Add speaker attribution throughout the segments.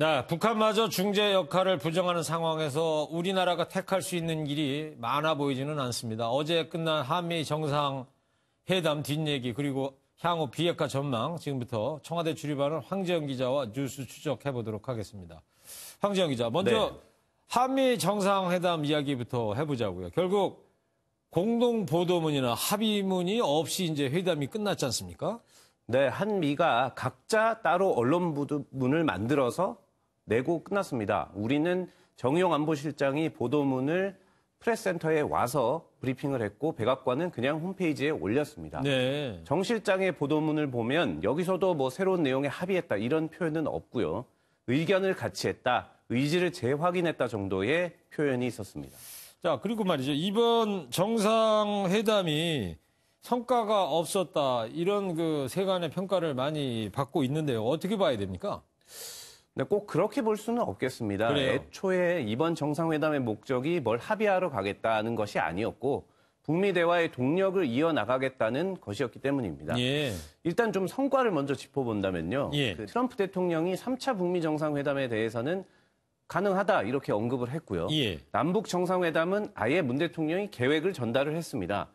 Speaker 1: 네, 북한마저 중재 역할을 부정하는 상황에서 우리나라가 택할 수 있는 길이 많아 보이지는 않습니다. 어제 끝난 한미 정상회담 뒷얘기 그리고 향후 비핵화 전망 지금부터 청와대 출입하는 황재영 기자와 뉴스 추적해보도록 하겠습니다. 황재영 기자, 먼저 한미 정상회담 이야기부터 해보자고요. 결국 공동보도문이나 합의문이 없이 이제 회담이 끝났지 않습니까?
Speaker 2: 네, 한미가 각자 따로 언론보도문을 만들어서 내고 끝났습니다. 우리는 정의용 안보실장이 보도문을 프레스센터에 와서 브리핑을 했고 백악관은 그냥 홈페이지에 올렸습니다.
Speaker 1: 네.
Speaker 2: 정 실장의 보도문을 보면 여기서도 뭐 새로운 내용에 합의했다 이런 표현은 없고요. 의견을 같이 했다, 의지를 재확인했다 정도의 표현이 있었습니다.
Speaker 1: 자, 그리고 말이죠. 이번 정상회담이 성과가 없었다 이런 그 세간의 평가를 많이 받고 있는데요. 어떻게 봐야 됩니까?
Speaker 2: 네, 꼭 그렇게 볼 수는 없겠습니다.
Speaker 1: 그래요?
Speaker 2: 애초에 이번 정상회담의 목적이 뭘 합의하러 가겠다는 것이 아니었고 북미 대화의 동력을 이어나가겠다는 것이었기 때문입니다.
Speaker 1: 예.
Speaker 2: 일단 좀 성과를 먼저 짚어본다면요.
Speaker 1: 예.
Speaker 2: 트럼프 대통령이 3차 북미 정상회담에 대해서는 가능하다 이렇게 언급을 했고요.
Speaker 1: 예.
Speaker 2: 남북 정상회담은 아예 문 대통령이 계획을 전달을 했습니다.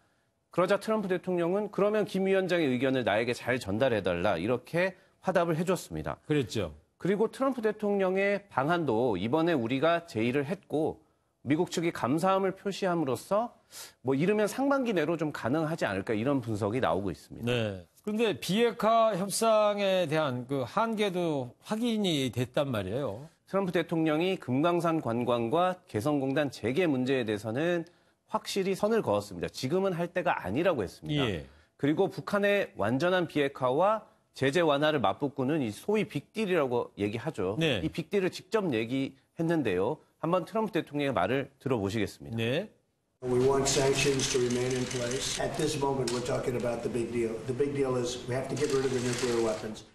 Speaker 2: 그러자 트럼프 대통령은 그러면 김 위원장의 의견을 나에게 잘 전달해달라 이렇게 화답을 해줬습니다.
Speaker 1: 그랬죠.
Speaker 2: 그리고 트럼프 대통령의 방안도 이번에 우리가 제의를 했고 미국 측이 감사함을 표시함으로써 뭐 이르면 상반기 내로 좀 가능하지 않을까 이런 분석이 나오고 있습니다.
Speaker 1: 네. 그런데 비핵화 협상에 대한 그 한계도 확인이 됐단 말이에요.
Speaker 2: 트럼프 대통령이 금강산 관광과 개성공단 재개 문제에 대해서는 확실히 선을 그었습니다. 지금은 할 때가 아니라고 했습니다.
Speaker 1: 예.
Speaker 2: 그리고 북한의 완전한 비핵화와 제재 완화를 맞붙고는 이 소위 빅딜이라고 얘기하죠.
Speaker 1: 네.
Speaker 2: 이 빅딜을 직접 얘기했는데요. 한번 트럼프 대통령의 말을 들어보시겠습니다.
Speaker 1: 네.
Speaker 3: We want sanctions to remain in place. At this moment, we're talking about the big deal. The big deal is we have to get rid of the nuclear weapons.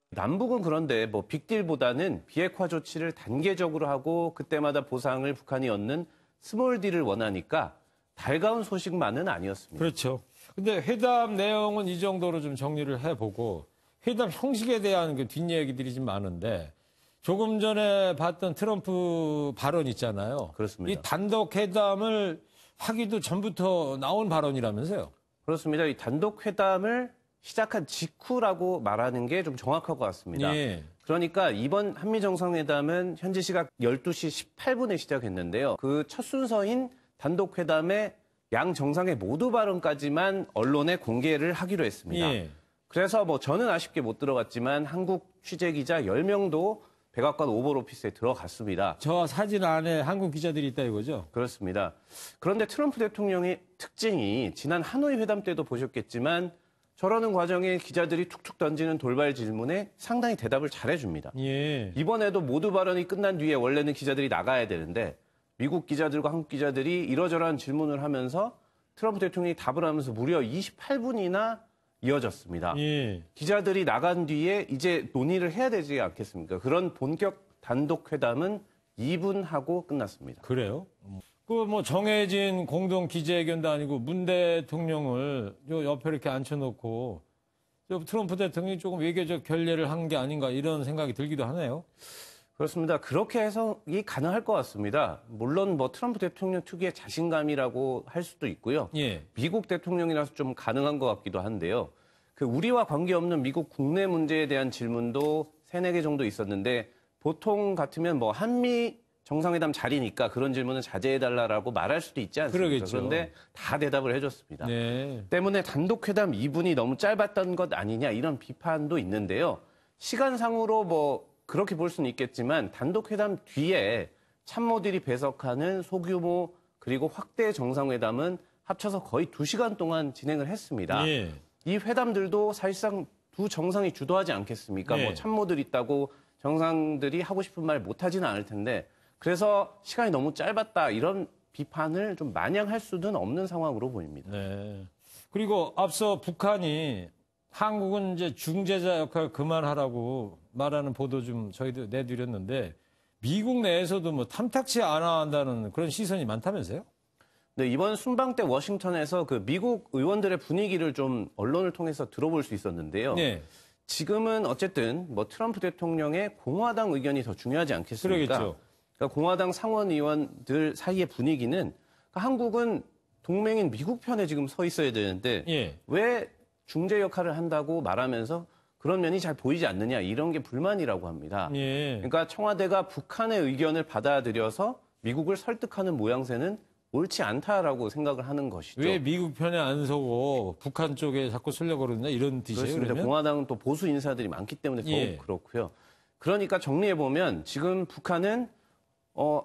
Speaker 2: 남북은 그런데 뭐 빅딜보다는 비핵화 조치를 단계적으로 하고 그때마다 보상을 북한이 얻는 스몰 딜을 원하니까 달가운 소식만은 아니었습니다.
Speaker 1: 그렇죠. 근데 회담 내용은 이 정도로 좀 정리를 해보고 회담 형식에 대한 그 뒷얘기들이 좀 많은데 조금 전에 봤던 트럼프 발언 있잖아요.
Speaker 2: 그렇습니다.
Speaker 1: 이 단독 회담을 하기도 전부터 나온 발언이라면서요.
Speaker 2: 그렇습니다. 이 단독 회담을 시작한 직후라고 말하는 게 좀 정확할 것 같습니다.
Speaker 1: 예.
Speaker 2: 그러니까 이번 한미 정상회담은 현지 시각 12시 18분에 시작했는데요. 그 첫 순서인 단독 회담의 양 정상의 모두 발언까지만 언론에 공개를 하기로 했습니다.
Speaker 1: 예.
Speaker 2: 그래서 뭐 저는 아쉽게 못 들어갔지만 한국 취재 기자 10명도 백악관 오벌 오피스에 들어갔습니다.
Speaker 1: 저 사진 안에 한국 기자들이 있다 이거죠?
Speaker 2: 그렇습니다. 그런데 트럼프 대통령의 특징이 지난 하노이 회담 때도 보셨겠지만 저러는 과정에 기자들이 툭툭 던지는 돌발 질문에 상당히 대답을 잘해줍니다.
Speaker 1: 예.
Speaker 2: 이번에도 모두 발언이 끝난 뒤에 원래는 기자들이 나가야 되는데 미국 기자들과 한국 기자들이 이러저러한 질문을 하면서 트럼프 대통령이 답을 하면서 무려 28분이나 이어졌습니다.
Speaker 1: 예.
Speaker 2: 기자들이 나간 뒤에 이제 논의를 해야 되지 않겠습니까? 그런 본격 단독 회담은 2분 하고 끝났습니다.
Speaker 1: 그래요? 그 뭐 정해진 공동 기자회견도 아니고 문 대통령을 요 옆에 이렇게 앉혀놓고 트럼프 대통령이 조금 외교적 결례를 한 게 아닌가 이런 생각이 들기도 하네요.
Speaker 2: 그렇습니다. 그렇게 해석이 가능할 것 같습니다. 물론 뭐 트럼프 대통령 특유의 자신감이라고 할 수도 있고요.
Speaker 1: 예.
Speaker 2: 미국 대통령이라서 좀 가능한 것 같기도 한데요. 그 우리와 관계없는 미국 국내 문제에 대한 질문도 3-4개 정도 있었는데 보통 같으면 뭐 한미 정상회담 자리니까 그런 질문은 자제해달라고 말할 수도 있지 않습니까?
Speaker 1: 그러겠죠.
Speaker 2: 그런데 다 대답을 해줬습니다.
Speaker 1: 네.
Speaker 2: 때문에 단독회담 2분이 너무 짧았던 것 아니냐 이런 비판도 있는데요. 시간상으로 뭐 그렇게 볼 수는 있겠지만 단독회담 뒤에 참모들이 배석하는 소규모 그리고 확대 정상회담은 합쳐서 거의 2시간 동안 진행을 했습니다.
Speaker 1: 예.
Speaker 2: 이 회담들도 사실상 두 정상이 주도하지 않겠습니까?
Speaker 1: 네.
Speaker 2: 뭐 참모들 있다고 정상들이 하고 싶은 말 못하지는 않을 텐데 그래서 시간이 너무 짧았다 이런 비판을 좀 마냥 할 수는 없는 상황으로 보입니다.
Speaker 1: 네. 그리고 앞서 북한이 한국은 이제 중재자 역할 그만하라고 말하는 보도 좀 저희도 내드렸는데 미국 내에서도 뭐 탐탁치 않아 한다는 그런 시선이 많다면서요?
Speaker 2: 네, 이번 순방 때 워싱턴에서 그 미국 의원들의 분위기를 좀 언론을 통해서 들어볼 수 있었는데요.
Speaker 1: 네.
Speaker 2: 지금은 어쨌든 뭐 트럼프 대통령의 공화당 의견이 더 중요하지 않겠습니까?
Speaker 1: 그러겠죠.
Speaker 2: 그러니까 공화당 상원 의원들 사이의 분위기는 그러니까 한국은 동맹인 미국 편에 지금 서 있어야 되는데
Speaker 1: 예.
Speaker 2: 왜 중재 역할을 한다고 말하면서 그런 면이 잘 보이지 않느냐 이런 게 불만이라고 합니다.
Speaker 1: 예.
Speaker 2: 그러니까 청와대가 북한의 의견을 받아들여서 미국을 설득하는 모양새는 옳지 않다라고 생각을 하는 것이죠.
Speaker 1: 왜 미국 편에 안 서고 북한 쪽에 자꾸 쓰려고 그러느냐 이런 뜻이에요.
Speaker 2: 그렇습니다.
Speaker 1: 그러면?
Speaker 2: 공화당은 또 보수 인사들이 많기 때문에 더욱
Speaker 1: 예.
Speaker 2: 그렇고요. 그러니까 정리해보면 지금 북한은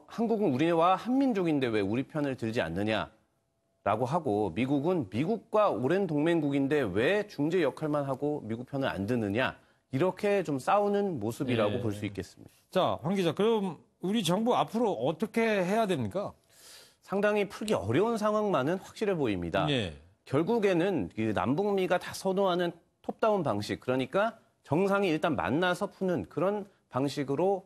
Speaker 2: 한국은 우리와 한민족인데 왜 우리 편을 들지 않느냐라고 하고 미국은 미국과 오랜 동맹국인데 왜 중재 역할만 하고 미국 편을 안 드느냐 이렇게 좀 싸우는 모습이라고
Speaker 1: 예.
Speaker 2: 볼 수 있겠습니다.
Speaker 1: 자, 황 기자, 그럼 우리 정부 앞으로 어떻게 해야 됩니까?
Speaker 2: 상당히 풀기 어려운 상황만은 확실해 보입니다.
Speaker 1: 예.
Speaker 2: 결국에는 그 남북미가 다 선호하는 톱다운 방식, 그러니까 정상이 일단 만나서 푸는 그런 방식으로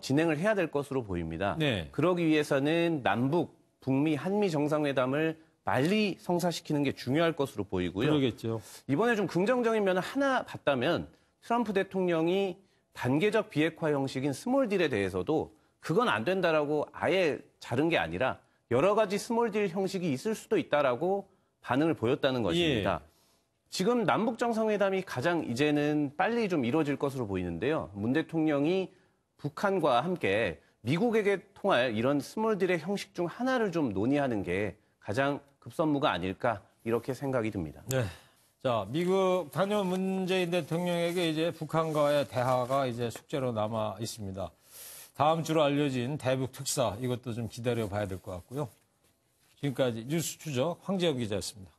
Speaker 2: 진행을 해야 될 것으로 보입니다.
Speaker 1: 네.
Speaker 2: 그러기 위해서는 남북, 북미, 한미 정상회담을 빨리 성사시키는 게 중요할 것으로 보이고요.
Speaker 1: 그러겠죠.
Speaker 2: 이번에 좀 긍정적인 면을 하나 봤다면 트럼프 대통령이 단계적 비핵화 형식인 스몰 딜에 대해서도 그건 안 된다라고 아예 자른 게 아니라 여러 가지 스몰 딜 형식이 있을 수도 있다라고 반응을 보였다는 것입니다.
Speaker 1: 예.
Speaker 2: 지금 남북 정상회담이 가장 이제는 빨리 좀 이루어질 것으로 보이는데요. 문 대통령이 북한과 함께 미국에게 통할 이런 스몰 딜의 형식 중 하나를 좀 논의하는 게 가장 급선무가 아닐까 이렇게 생각이 듭니다.
Speaker 1: 네. 자, 미국 다녀온 문재인 대통령에게 이제 북한과의 대화가 이제 숙제로 남아 있습니다. 다음 주로 알려진 대북 특사 이것도 좀 기다려 봐야 될 것 같고요. 지금까지 뉴스 추적 황재영 기자였습니다.